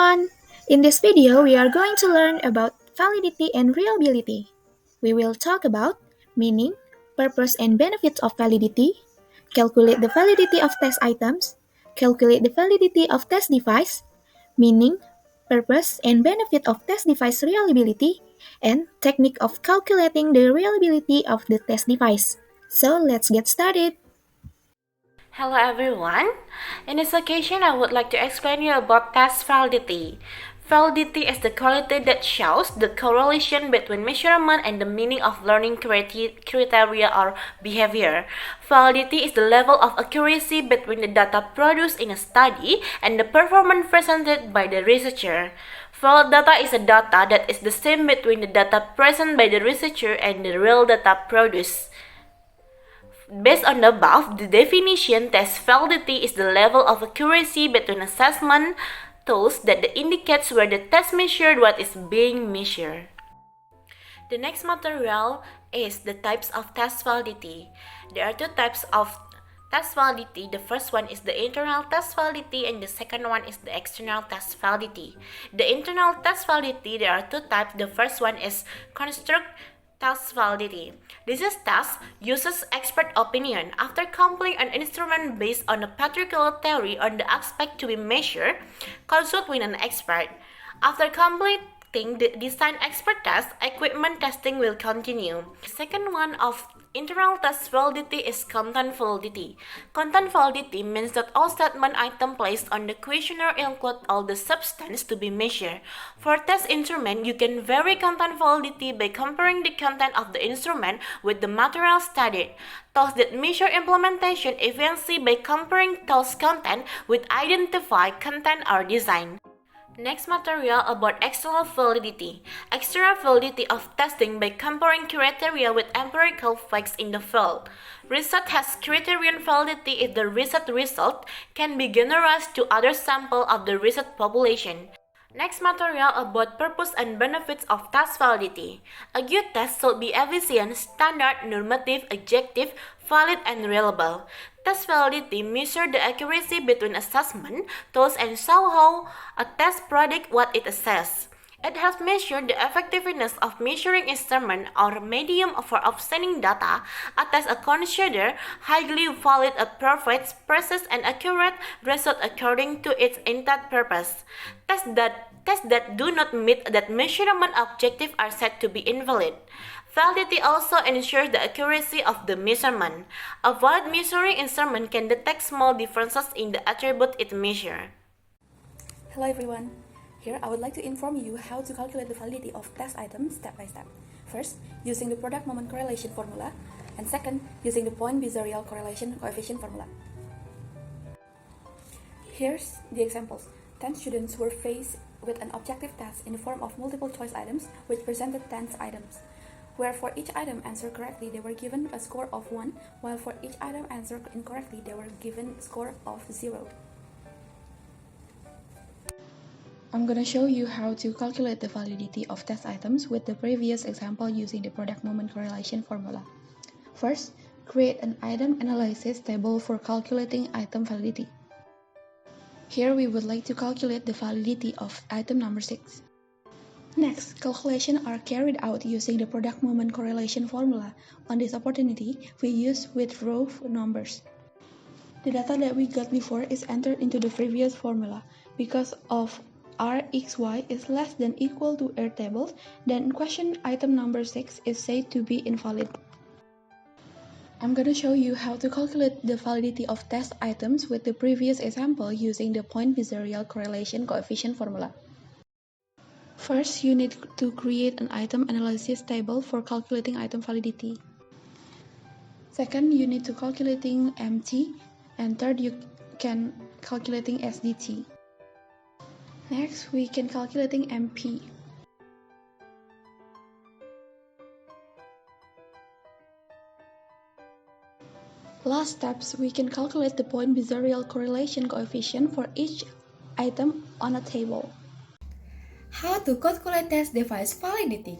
everyone! In this video, we are going to learn about validity and reliability. We will talk about meaning, purpose and benefits of validity, calculate the validity of test items, calculate the validity of test device, meaning, purpose and benefit of test device reliability, and technique of calculating the reliability of the test device. So let's get started. Hello everyone. In this occasion, I would like to explain you about test validity. Validity is the quality that shows the correlation between measurement and the meaning of learning criteria or behavior. Validity is the level of accuracy between the data produced in a study and the performance presented by the researcher. Valid data is a data that is the same between the data present by the researcher and the real data produced. Based on the above, the definition test validity is the level of accuracy between assessment tools that indicates where the test measured what is being measured. The next material is the types of test validity. There are two types of test validity. The first one is the internal test validity and the second one is the external test validity. The internal test validity, there are two types. The first one is construct test validity. This test uses expert opinion. After completing an instrument based on a particular theory on the aspect to be measured, consult with an expert. After completing the design expert test, equipment testing will continue. The second one of internal test validity is content validity. Content validity means that all statement items placed on the questionnaire include all the substance to be measured. For test instrument, you can vary content validity by comparing the content of the instrument with the material studied. Tools that measure implementation efficiency by comparing tools content with identified content or design. Next material about external validity. External validity of testing by comparing criteria with empirical facts in the field. Research has criterion validity if the research result can be generalized to other sample of the research population. Next material about purpose and benefits of test validity. A good test should be efficient, standard, normative, objective, valid, and reliable. Test validity measures the accuracy between assessment tools and show how a test predicts what it assesses. It helps measure the effectiveness of measuring instrument or medium for obtaining data. A test considered highly valid provides precise and accurate result according to its intended purpose. Tests that do not meet that measurement objective are said to be invalid. Validity also ensures the accuracy of the measurement. A valid measuring instrument can detect small differences in the attribute it measures. Hello everyone. Here I would like to inform you how to calculate the validity of test items step by step. First, using the product moment correlation formula, and second, using the point behavioral correlation coefficient formula. Here's the examples. 10 students were faced with an objective test in the form of multiple choice items which presented 10 items, where for each item answered correctly they were given a score of 1, while for each item answered incorrectly they were given a score of 0. I'm going to show you how to calculate the validity of test items with the previous example using the product moment correlation formula. First, create an item analysis table for calculating item validity. Here we would like to calculate the validity of item number 6. Next, calculations are carried out using the product moment correlation formula. On this opportunity, we use with row numbers. The data that we got before is entered into the previous formula. Because of RXY is less than equal to R tables, then question item number 6 is said to be invalid. I'm going to show you how to calculate the validity of test items with the previous example using the point behavioral correlation coefficient formula. First, you need to create an item analysis table for calculating item validity. Second, you need to calculating MT, and third, you can calculating SDT. Next, we can calculating MP. Last steps, we can calculate the point behavioral correlation coefficient for each item on a table. How to calculate test device validity?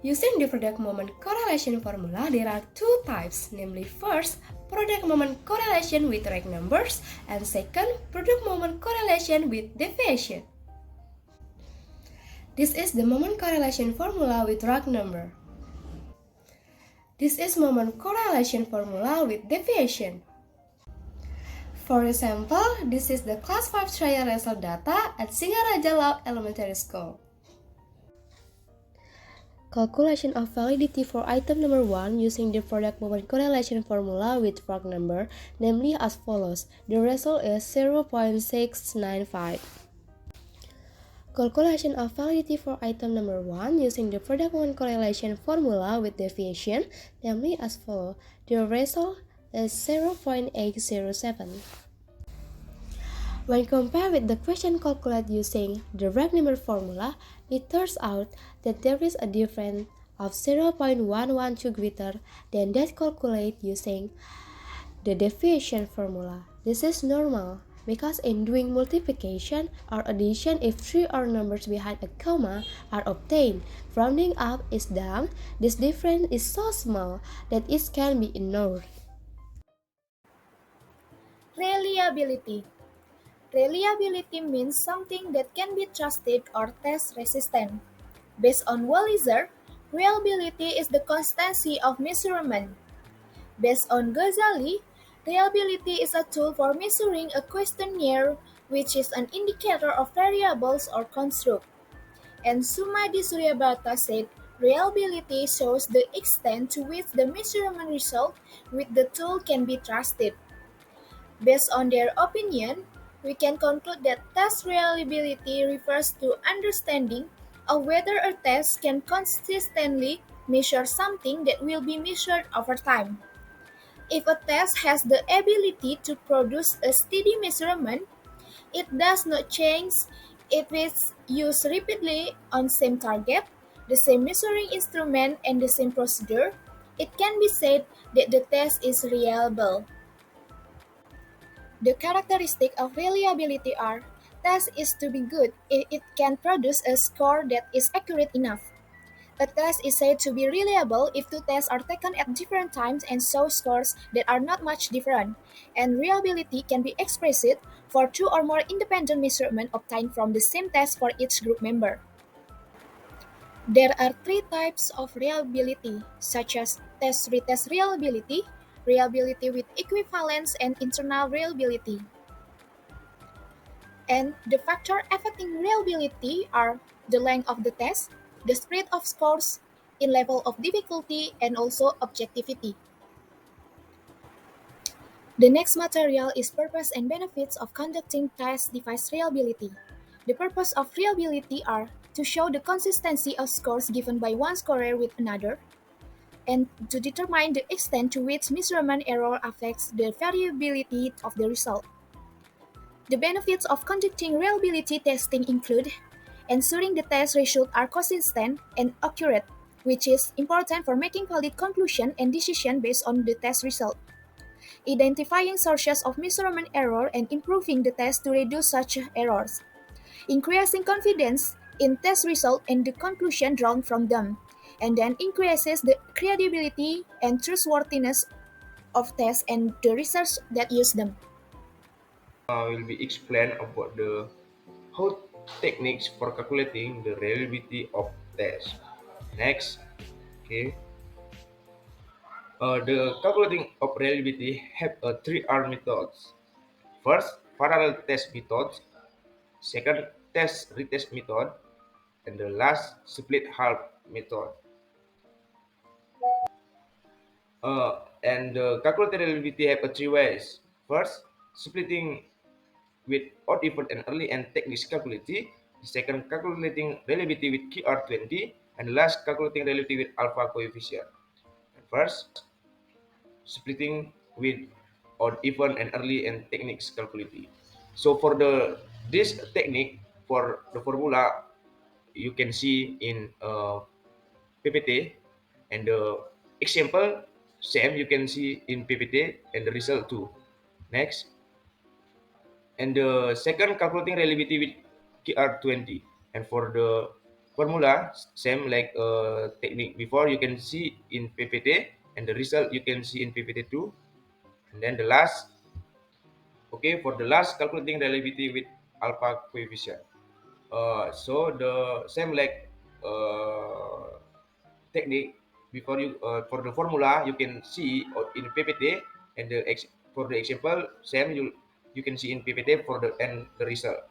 Using the product moment correlation formula, there are two types, namely first, product moment correlation with rank numbers, and second, product moment correlation with deviation. This is the moment correlation formula with rank number. This is moment correlation formula with deviation. For example, this is the class 5 trial result data at Singaraja Laut Elementary School. Calculation of validity for item number 1 using the product moment correlation formula with rank number, namely as follows. The result is 0.695. Calculation of validity for item number 1 using the product moment correlation formula with deviation, namely as follows. The result is 0.807. When compared with the question calculated using the rank number formula, it turns out that there is a difference of 0.112 greater than that calculated using the deviation formula. This is normal because in doing multiplication or addition, if three or numbers behind a comma are obtained, rounding up is done, this difference is so small that it can be ignored. Reliability. Reliability means something that can be trusted or test resistant. Based on Walliser, reliability is the constancy of measurement. Based on Ghazali, reliability is a tool for measuring a questionnaire, which is an indicator of variables or construct. And Sumadi Suryabhata said, reliability shows the extent to which the measurement result with the tool can be trusted. Based on their opinion, we can conclude that test reliability refers to understanding of whether a test can consistently measure something that will be measured over time. If a test has the ability to produce a steady measurement, it does not change if it's used repeatedly on same target, the same measuring instrument and the same procedure, it can be said that the test is reliable. The characteristics of reliability are: test is to be good if it can produce a score that is accurate enough. A test is said to be reliable if two tests are taken at different times and show scores that are not much different. And reliability can be expressed for two or more independent measurements obtained from the same test for each group member. There are three types of reliability, such as test-retest reliability, reliability with equivalence, and internal reliability. And the factors affecting reliability are the length of the test, the spread of scores, in level of difficulty, and also objectivity. The next material is purpose and benefits of conducting test device reliability. The purpose of reliability are to show the consistency of scores given by one scorer with another, and to determine the extent to which measurement error affects the variability of the result. The benefits of conducting reliability testing include ensuring the test results are consistent and accurate, which is important for making valid conclusions and decisions based on the test result. Identifying sources of measurement error and improving the test to reduce such errors. Increasing confidence in test results and the conclusion drawn from them, and then increases the credibility and trustworthiness of tests and the research that use them. Will be explained about the how techniques for calculating the reliability of tests. Next, okay, the calculating of reliability have three R methods. First, parallel test methods. Second, test retest method, and the last split half method. And calculating reliability have three ways. First, splitting with odd even and early and techniques calculate. Second, calculating reliability with QR20, and last, calculating reliability with alpha coefficient. And first, splitting with odd even and early and techniques calculate. So for the this technique for the formula you can see in PPT, and the example same you can see in PPT and the result too. Next, and the second calculating reliability with QR20, and for the formula same like technique before you can see in PPT, and the result you can see in PPT too. And then the last, okay, for the last calculating reliability with alpha coefficient. So the same like technique before you for the formula you can see in PPT, and for the example same you can see in PPT for the and the result.